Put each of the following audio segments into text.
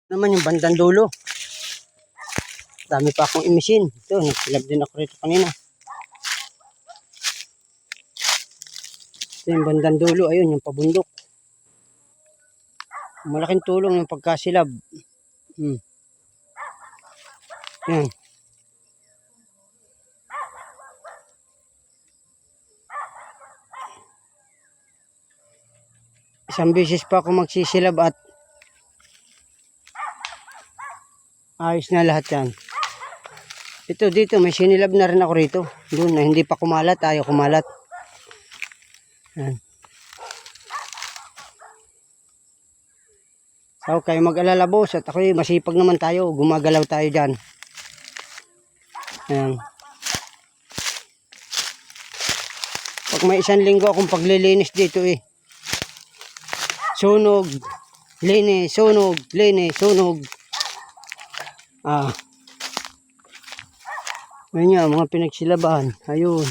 Naman yung bandang dulo. Dami pa akong imisin. Ito, nagsilab din ako rito kanina. Ito yung bandang dulo. Ayun, yung pabundok. Malaking tulong yung pagkasilab. Yan. Isang beses pa ako magsisilab at ayos na lahat yan. Ito dito, may sinilab na rin ako rito. Doon na hindi pa kumalat, ayaw kumalat. Yan. So, kayo mag-alala boss at ako masipag naman tayo. Gumagalaw tayo dyan. Yan. Pag may isang linggo akong paglilinis dito sunog, linis, sunog, linis, sunog. Ayun nga, mga pinagsilabahan. Ayun.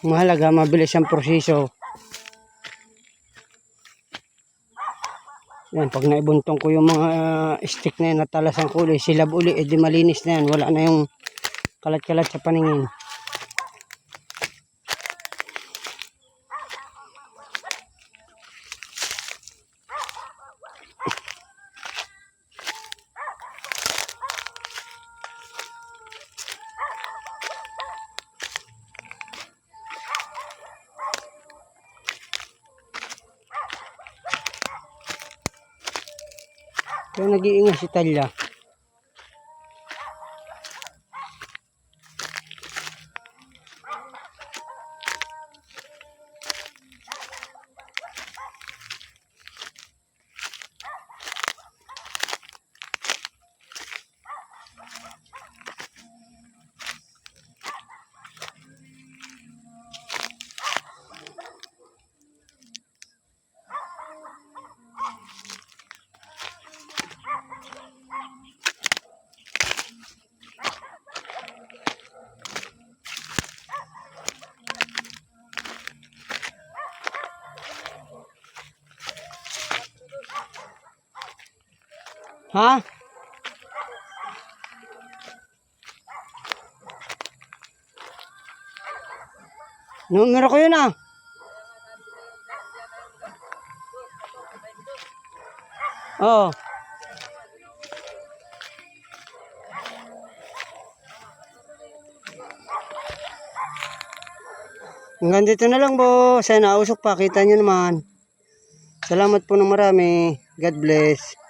Mahalaga, mabilis ang proseso. Yan, pag naibuntong ko yung mga stick na yan, natalas ang kulay, silab uli, edi malinis na yan. Wala na yung kalat-kalat sa paningin. Kaya nag-iingat si Talya. Ha? Numero ko yun Oo. Hanggang dito na lang boss. Sana usok pa. Kita nyo naman. Salamat po ng marami. God bless.